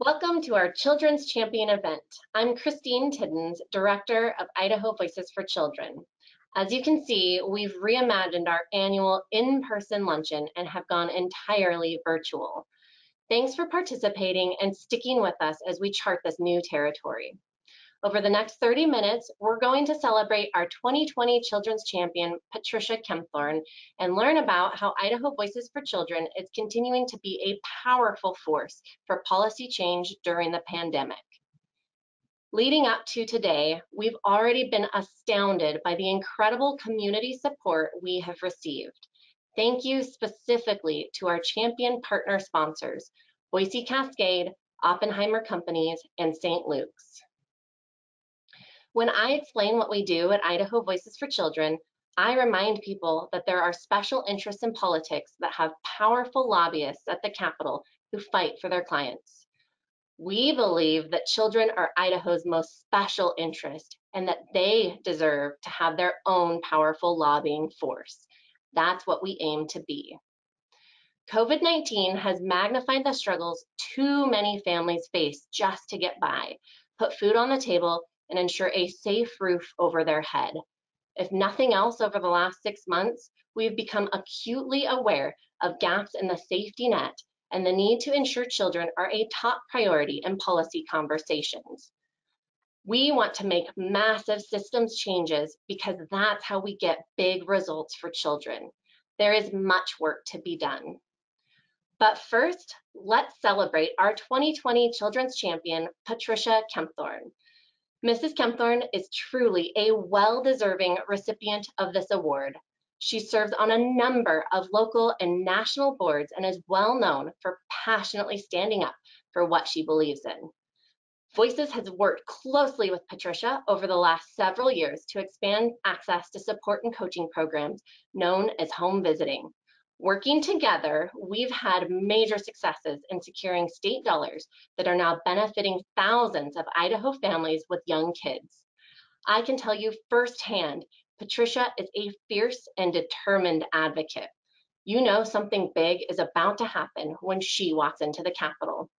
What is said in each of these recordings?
Welcome to our Children's Champion event. I'm Christine Tiddens, Director of Idaho Voices for Children. As you can see, we've reimagined our annual in-person luncheon and have gone entirely virtual. Thanks for participating and sticking with us as we chart this new territory. Over the next 30 minutes, we're going to celebrate our 2020 Children's Champion, Patricia Kempthorne, and learn about how Idaho Voices for Children is continuing to be a powerful force for policy change during the pandemic. Leading up to today, we've already been astounded by the incredible community support we have received. Thank you specifically to our champion partner sponsors, Boise Cascade, Oppenheimer Companies, and St. Luke's. When I explain what we do at Idaho Voices for Children, I remind people that there are special interests in politics that have powerful lobbyists at the Capitol who fight for their clients. We believe that children are Idaho's most special interest and that they deserve to have their own powerful lobbying force. That's what we aim to be. COVID-19 has magnified the struggles too many families face just to get by, put food on the table, and ensure a safe roof over their head. If nothing else, over the last 6 months, we've become acutely aware of gaps in the safety net and the need to ensure children are a top priority in policy conversations. We want to make massive systems changes because that's how we get big results for children. There is much work to be done. But first, let's celebrate our 2020 Children's Champion, Patricia Kempthorne. Mrs. Kempthorne is truly a well-deserving recipient of this award. She serves on a number of local and national boards and is well known for passionately standing up for what she believes in. Voices has worked closely with Patricia over the last several years to expand access to support and coaching programs known as home visiting. Working together, we've had major successes in securing state dollars that are now benefiting thousands of Idaho families with young kids. I can tell you firsthand, Patricia is a fierce and determined advocate. You know something big is about to happen when she walks into the Capitol.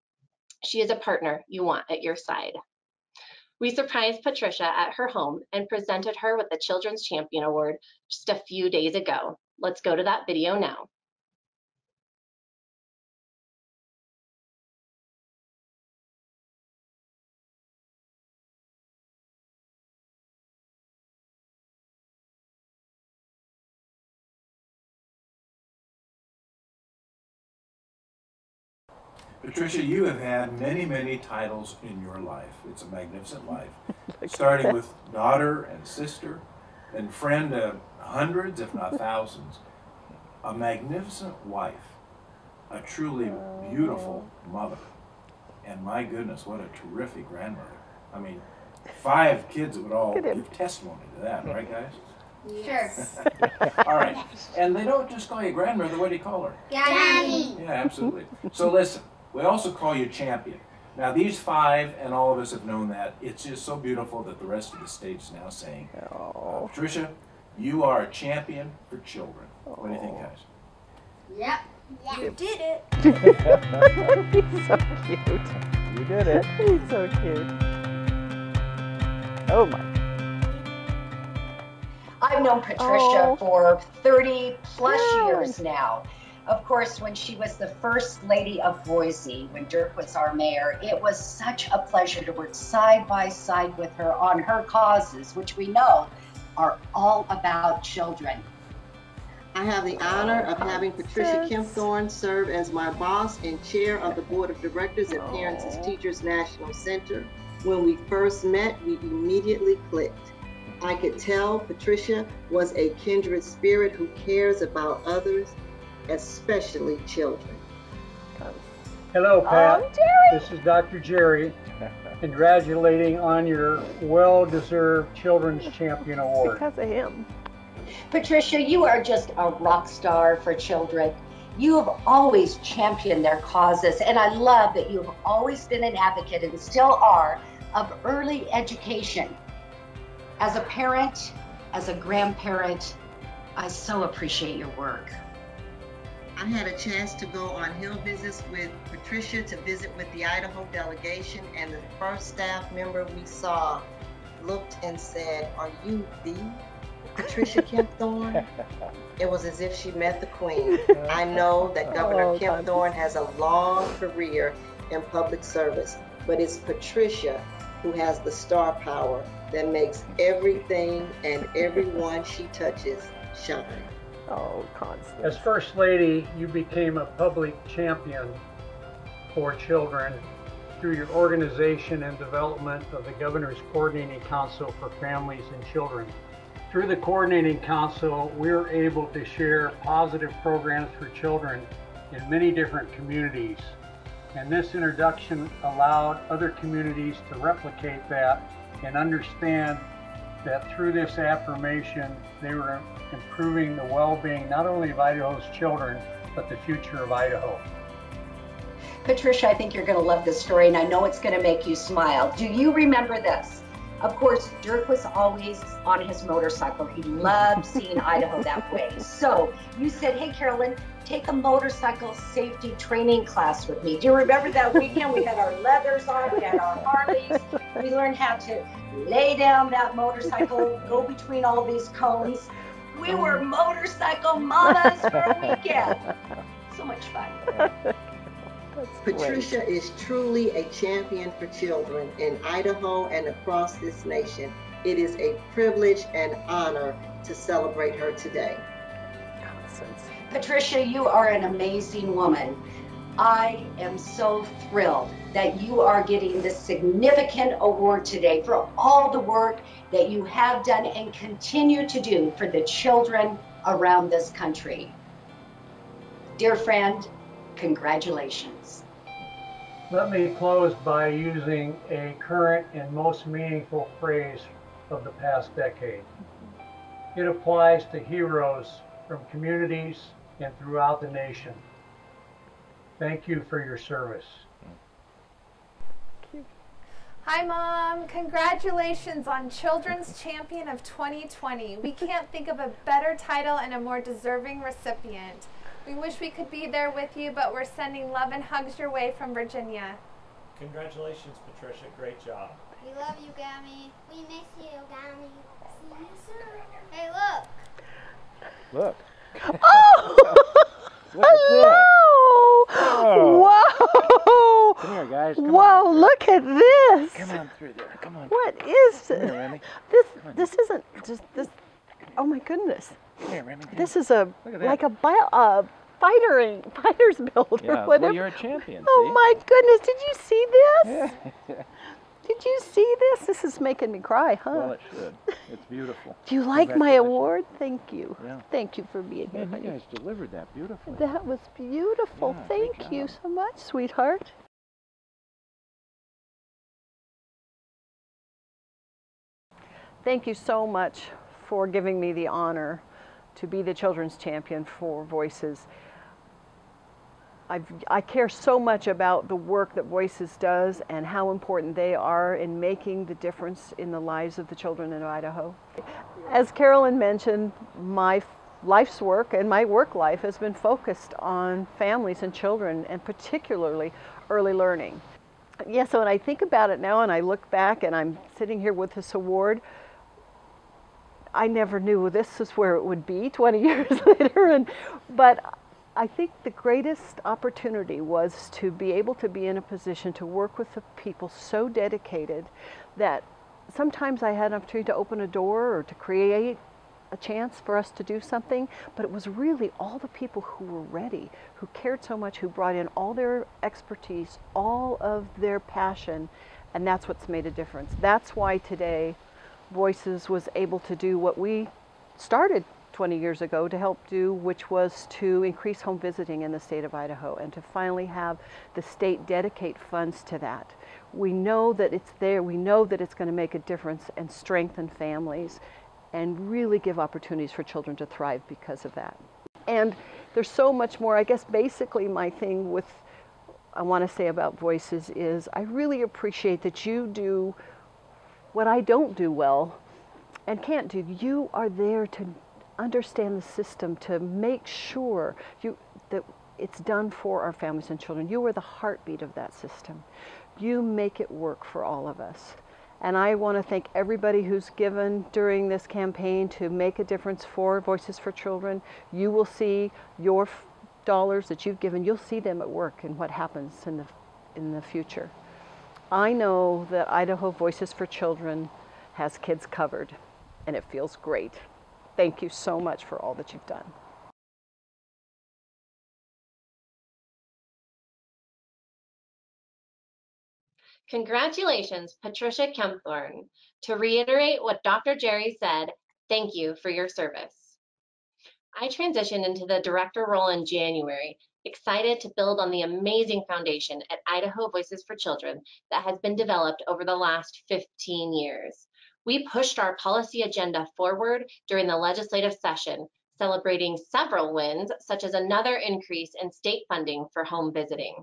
She is a partner you want at your side. We surprised Patricia at her home and presented her with the Children's Champion Award just a few days ago. Let's go to that video now. Patricia, you have had many, many titles in your life. It's a magnificent life. Starting with daughter and sister, and friend of hundreds, if not thousands. A magnificent wife, a truly beautiful mother, and my goodness, what a terrific grandmother. I mean, 5 kids would all give testimony to that, right guys? Yes. All right, and they don't just call you grandmother, what do you call her? Daddy. Yeah, absolutely. So listen, we also call you champion. Now these 5, and all of us have known that, it's just so beautiful that the rest of the stage is now saying, Patricia, you are a champion for children. What do you think, guys? Yep. You did it. He's so cute. You did it. He's so cute. Oh my. I've known Patricia for 30 plus years now. Of course, when she was the first lady of Boise, when Dirk was our mayor, it was such a pleasure to work side by side with her on her causes, which we know are all about children. I have the honor of having Patricia Kempthorne serve as my boss and chair of the board of directors at Parents as Teachers National Center. When we first met, we immediately clicked. I could tell Patricia was a kindred spirit who cares about others, especially children. Hello, Pat. Jerry. This is Dr. Jerry, congratulating on your well-deserved Children's Champion Award. Because of him. Patricia, you are just a rock star for children. You have always championed their causes, and I love that you have always been an advocate and still are of early education. As a parent, as a grandparent, I so appreciate your work. I had a chance to go on hill visits with Patricia to visit with the Idaho delegation, and the first staff member we saw looked and said, "Are you the Patricia Kempthorne?" It was as if she met the queen. I know that Governor Kempthorne has a long career in public service, but it's Patricia who has the star power that makes everything and everyone she touches shine. Oh, Constance. As First Lady, you became a public champion for children through your organization and development of the Governor's Coordinating Council for Families and Children. Through the Coordinating Council, we're able to share positive programs for children in many different communities. And this introduction allowed other communities to replicate that and understand that through this affirmation, they were improving the well-being not only of Idaho's children, but the future of Idaho. Patricia, I think you're going to love this story, and I know it's going to make you smile. Do you remember this? Of course, Dirk was always on his motorcycle. He loved seeing Idaho that way. So you said, "Hey, Carolyn, take a motorcycle safety training class with me." Do you remember that weekend? We had our leathers on, we had our Harleys. We learned how to lay down that motorcycle, go between all these cones. We were motorcycle mamas for a weekend. So much fun. Patricia is truly a champion for children in Idaho and across this nation. It is a privilege and honor to celebrate her today. Constance. Patricia, you are an amazing woman. I am so thrilled that you are getting this significant award today for all the work that you have done and continue to do for the children around this country. Dear friend, congratulations. Let me close by using a current and most meaningful phrase of the past decade. It applies to heroes from communities and throughout the nation. Thank you for your service. Hi, Mom. Congratulations on Children's Champion of 2020. We can't think of a better title and a more deserving recipient. We wish we could be there with you, but we're sending love and hugs your way from Virginia. Congratulations, Patricia. Great job. We love you, Gammy. We miss you, Gammy. See you soon. Hey, look. Look. Oh! Look at this. Hello! Whoa! Come here, guys. Come Whoa, on. look at this. Come on through there. Come on. What is Come it? here, Remy. This isn't just this. Oh my goodness. Here, Remy. This is a Look at that. like a fighter's build or Yeah, whatever. well, you're a champion, Oh see? my goodness, did you see this? Yeah. Did you see this? This is making me cry, huh? Well, it should. It's beautiful. Do you like my Congratulations. award? Thank you. Yeah. Thank you for being here. Man, you honey. guys delivered that beautifully. That was beautiful. Yeah, great Thank you job. so much, sweetheart. Thank you so much for giving me the honor to be the Children's Champion for Voices. I care so much about the work that Voices does and how important they are in making the difference in the lives of the children in Idaho. As Carolyn mentioned, my life's work and my work life has been focused on families and children, and particularly early learning. Yeah, so when I think about it now and I look back and I'm sitting here with this award, I never knew this is where it would be 20 years later. But I think the greatest opportunity was to be able to be in a position to work with the people so dedicated that sometimes I had an opportunity to open a door or to create a chance for us to do something, but it was really all the people who were ready, who cared so much, who brought in all their expertise, all of their passion, and that's what's made a difference. That's why today Voices was able to do what we started 20 years ago to help do, which was to increase home visiting in the state of Idaho and to finally have the state dedicate funds to that. We know that it's there, we know that it's going to make a difference and strengthen families and really give opportunities for children to thrive because of that. And there's so much more. I guess basically my thing with, I want to say about Voices is I really appreciate that you do what I don't do well and can't do. You are there to understand the system to make sure that it's done for our families and children. You are the heartbeat of that system. You make it work for all of us. And I want to thank everybody who's given during this campaign to make a difference for Voices for Children. You will see your dollars that you've given, you'll see them at work and what happens in the future. I know that Idaho Voices for Children has kids covered, and it feels great. Thank you so much for all that you've done. Congratulations, Patricia Kempthorne. To reiterate what Dr. Jerry said, thank you for your service. I transitioned into the director role in January, excited to build on the amazing foundation at Idaho Voices for Children that has been developed over the last 15 years. We pushed our policy agenda forward during the legislative session, celebrating several wins, such as another increase in state funding for home visiting.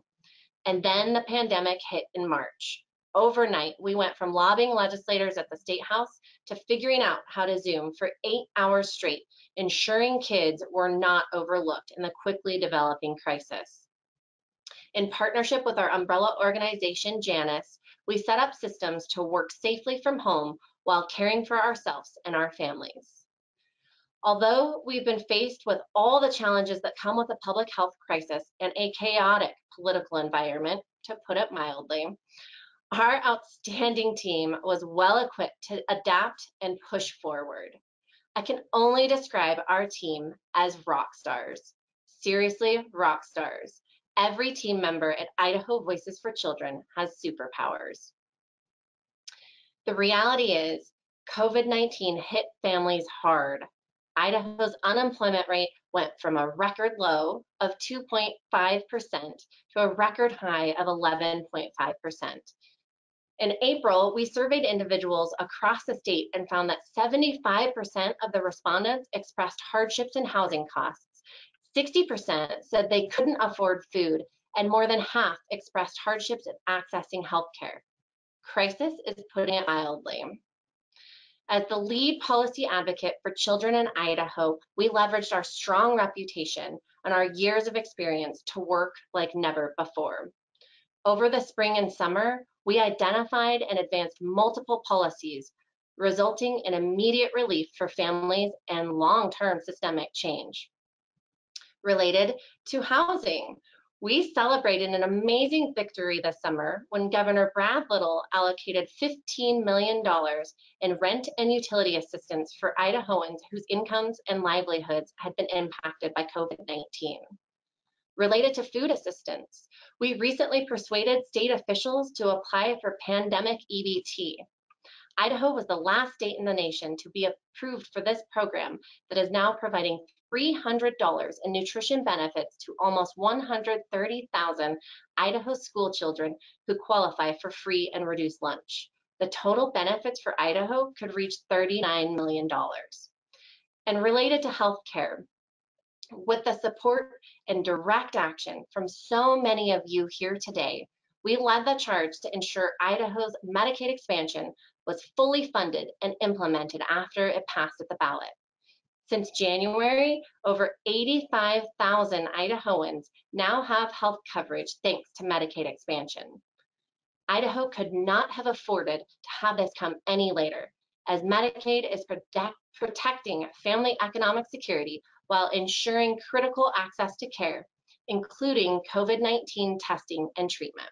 And then the pandemic hit in March. Overnight, we went from lobbying legislators at the State House to figuring out how to Zoom for 8 hours straight, ensuring kids were not overlooked in the quickly developing crisis. In partnership with our umbrella organization, Janus, we set up systems to work safely from home while caring for ourselves and our families. Although we've been faced with all the challenges that come with a public health crisis and a chaotic political environment, to put it mildly, our outstanding team was well equipped to adapt and push forward. I can only describe our team as rock stars. Seriously, rock stars. Every team member at Idaho Voices for Children has superpowers. The reality is, COVID-19 hit families hard. Idaho's unemployment rate went from a record low of 2.5% to a record high of 11.5%. In April, we surveyed individuals across the state and found that 75% of the respondents expressed hardships in housing costs, 60% said they couldn't afford food, and more than half expressed hardships in accessing healthcare. Crisis is putting it mildly. As the lead policy advocate for children in Idaho, we leveraged our strong reputation and our years of experience to work like never before. Over the spring and summer, we identified and advanced multiple policies, resulting in immediate relief for families and long-term systemic change. Related to housing, we celebrated an amazing victory this summer when Governor Brad Little allocated $15 million in rent and utility assistance for Idahoans whose incomes and livelihoods had been impacted by COVID-19. Related to food assistance, we recently persuaded state officials to apply for pandemic EBT. Idaho was the last state in the nation to be approved for this program that is now providing $300 in nutrition benefits to almost 130,000 Idaho school children who qualify for free and reduced lunch. The total benefits for Idaho could reach $39 million. And related to healthcare, with the support and direct action from so many of you here today, we led the charge to ensure Idaho's Medicaid expansion was fully funded and implemented after it passed at the ballot. Since January, over 85,000 Idahoans now have health coverage thanks to Medicaid expansion. Idaho could not have afforded to have this come any later, as Medicaid is protecting family economic security while ensuring critical access to care, including COVID-19 testing and treatment.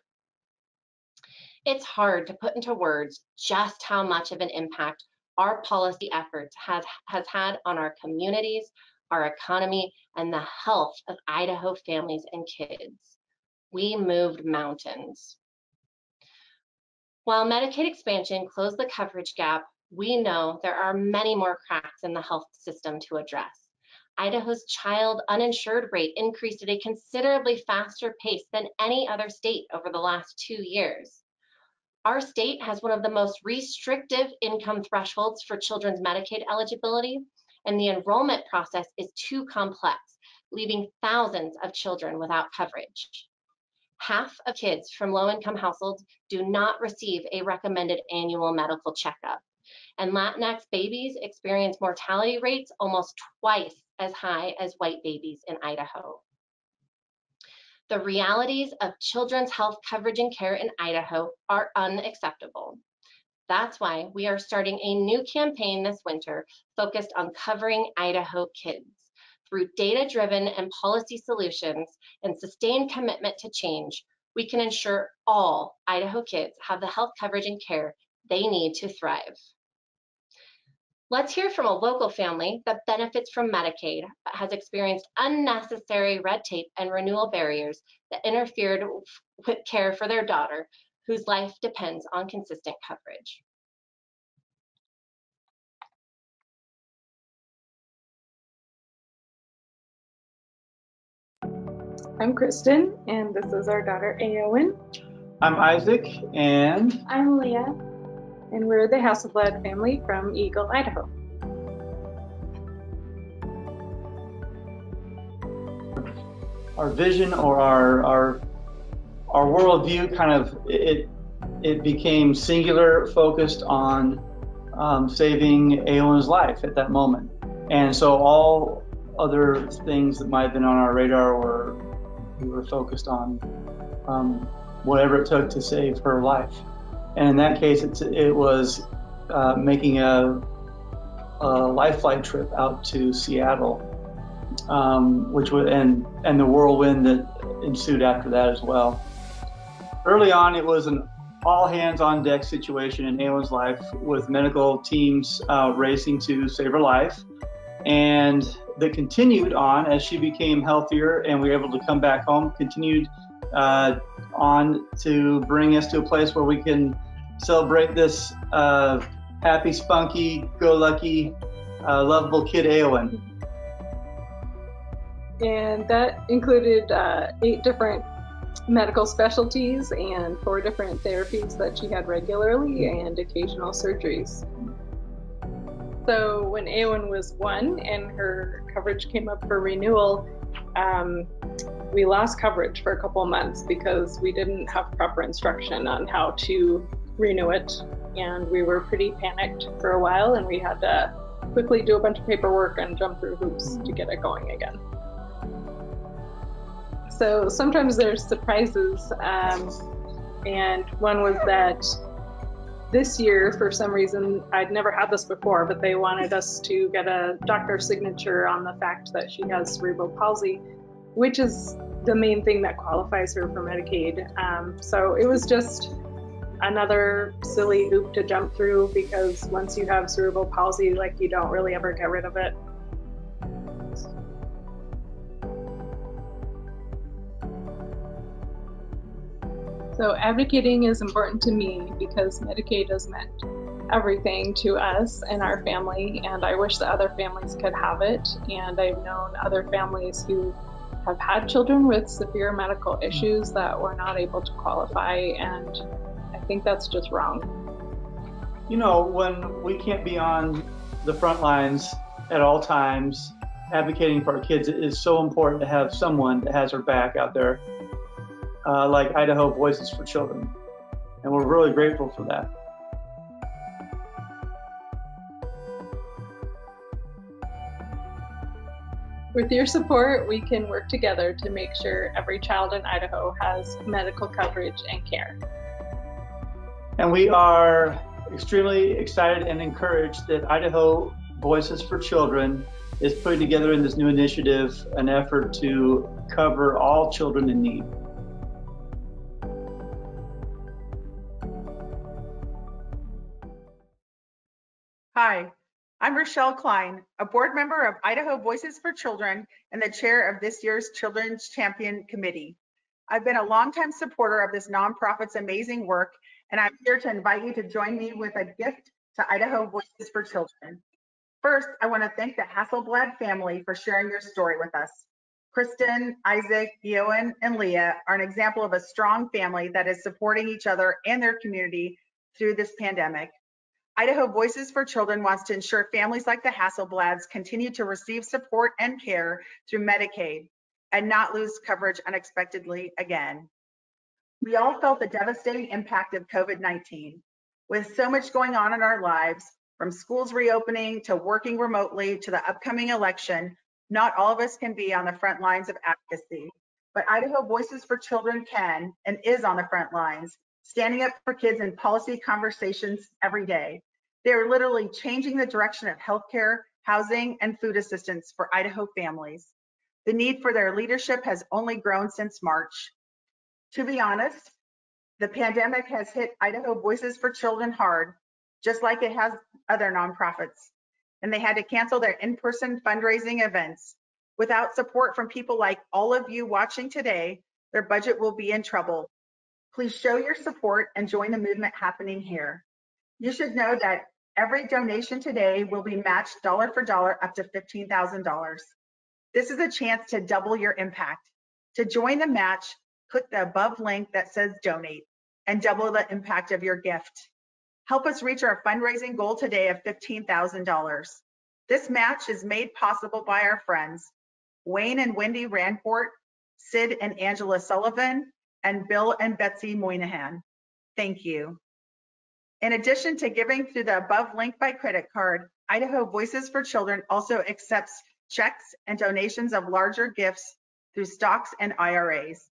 It's hard to put into words just how much of an impact our policy efforts has had on our communities, our economy, and the health of Idaho families and kids. We moved mountains. While Medicaid expansion closed the coverage gap, we know there are many more cracks in the health system to address. Idaho's child uninsured rate increased at a considerably faster pace than any other state over the last 2 years. Our state has one of the most restrictive income thresholds for children's Medicaid eligibility, and the enrollment process is too complex, leaving thousands of children without coverage. Half of kids from low-income households do not receive a recommended annual medical checkup, And Latinx babies experience mortality rates almost twice as high as white babies in Idaho. The realities of children's health coverage and care in Idaho are unacceptable. That's why we are starting a new campaign this winter focused on covering Idaho kids. Through data-driven and policy solutions and sustained commitment to change, we can ensure all Idaho kids have the health coverage and care they need to thrive. Let's hear from a local family that benefits from Medicaid but has experienced unnecessary red tape and renewal barriers that interfered with care for their daughter, whose life depends on consistent coverage. I'm Kristen, and this is our daughter, Eowyn. I'm Isaac, and I'm Leah, and we're the Hasselblad family from Eagle, Idaho. Our vision, or our worldview, kind of it became singular, focused on saving Eowyn's life at that moment, and so all other things that might have been on our radar we were focused on whatever it took to save her life. And in that case, it was making a life flight trip out to Seattle, which would and the whirlwind that ensued after that as well. Early on, it was an all hands on deck situation in Eowyn's life, with medical teams racing to save her life, and that continued on as she became healthier and we were able to come back home, continued on to bring us to a place where we can celebrate this happy, spunky, go-lucky, lovable kid, Eowyn. And that included 8 different medical specialties and 4 different therapies that she had regularly and occasional surgeries. So when Eowyn was 1 and her coverage came up for renewal, we lost coverage for a couple of months because we didn't have proper instruction on how to renew it. And we were pretty panicked for a while, and we had to quickly do a bunch of paperwork and jump through hoops to get it going again. So sometimes there's surprises, and one was that this year, for some reason, I'd never had this before, but they wanted us to get a doctor's signature on the fact that she has cerebral palsy, which is the main thing that qualifies her for Medicaid. So it was just another silly hoop to jump through, because once you have cerebral palsy, like, you don't really ever get rid of it. So advocating is important to me because Medicaid has meant everything to us and our family, and I wish that other families could have it. And I've known other families who have had children with severe medical issues that were not able to qualify, and I think that's just wrong. You know, when we can't be on the front lines at all times advocating for our kids, it is so important to have someone that has our back out there. Like Idaho Voices for Children, and we're really grateful for that. With your support, we can work together to make sure every child in Idaho has medical coverage and care. And we are extremely excited and encouraged that Idaho Voices for Children is putting together in this new initiative an effort to cover all children in need. Hi, I'm Rochelle Klein, a board member of Idaho Voices for Children and the chair of this year's Children's Champion Committee. I've been a longtime supporter of this nonprofit's amazing work, and I'm here to invite you to join me with a gift to Idaho Voices for Children. First, I want to thank the Hasselblad family for sharing their story with us. Kristen, Isaac, Eowyn, and Leah are an example of a strong family that is supporting each other and their community through this pandemic. Idaho Voices for Children wants to ensure families like the Hasselblads continue to receive support and care through Medicaid and not lose coverage unexpectedly again. We all felt the devastating impact of COVID-19. With so much going on in our lives, From schools reopening to working remotely to the upcoming election, not all of us can be on the front lines of advocacy, but Idaho Voices for Children can and is on the front lines, standing up for kids in policy conversations every day. They are literally changing the direction of healthcare, housing, and food assistance for Idaho families. The need for their leadership has only grown since March. To be honest, the pandemic has hit Idaho Voices for Children hard, just like it has other nonprofits, and they had to cancel their in-person fundraising events. Without support from people like all of you watching today, their budget will be in trouble. Please show your support and join the movement happening here. You should know that every donation today will be matched dollar for dollar up to $15,000. This is a chance to double your impact. To join the match, click the above link that says donate and double the impact of your gift. Help us reach our fundraising goal today of $15,000. This match is made possible by our friends, Wayne and Wendy Rancourt, Sid and Angela Sullivan, and Bill and Betsy Moynihan. Thank you. In addition to giving through the above link by credit card, Idaho Voices for Children also accepts checks and donations of larger gifts through stocks and IRAs.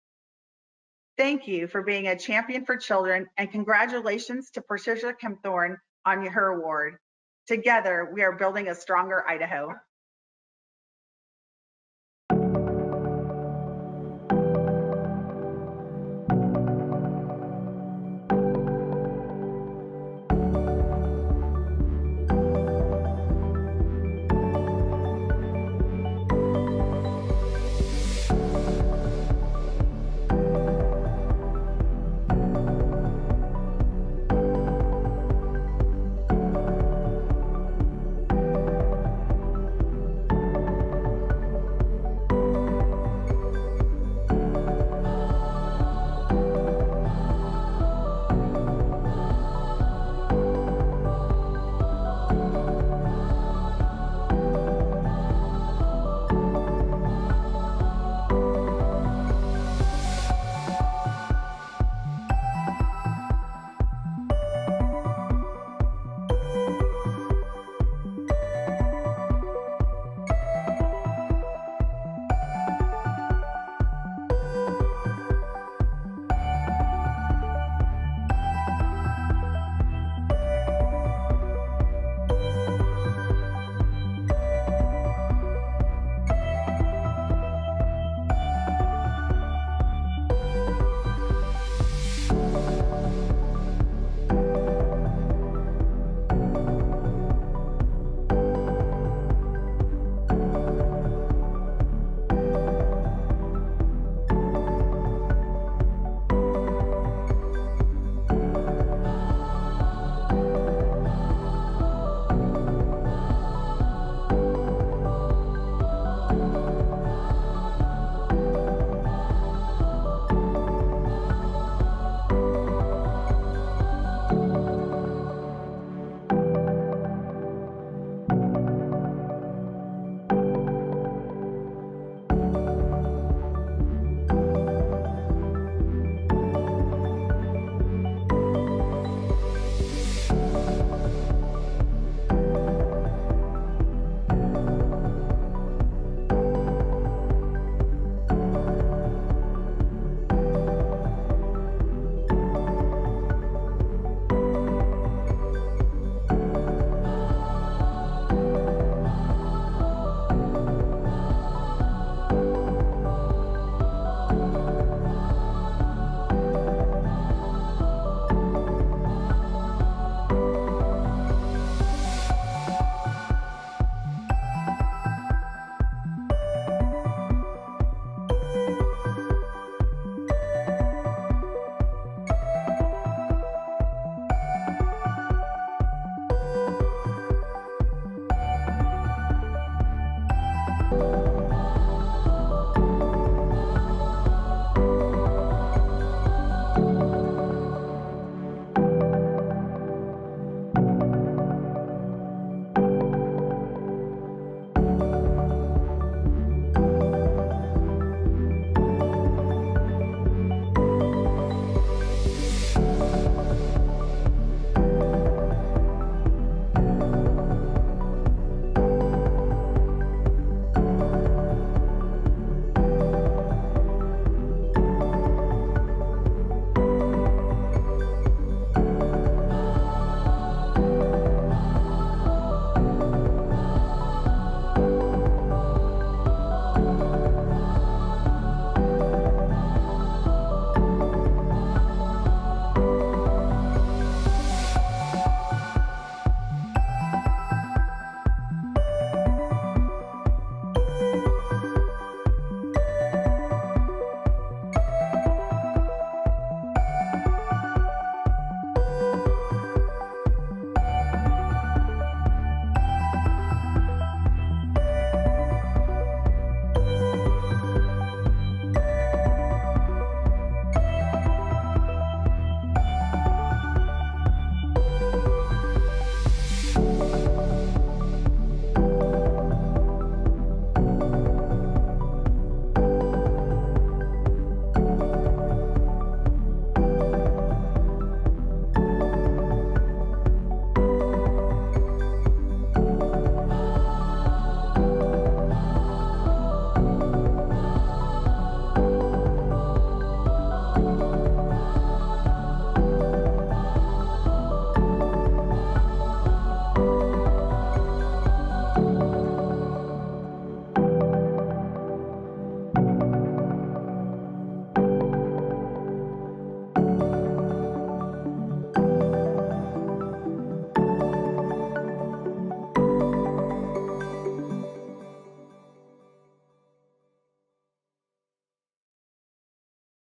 Thank you for being a champion for children, and congratulations to Patricia Kempthorne on her award. Together, we are building a stronger Idaho.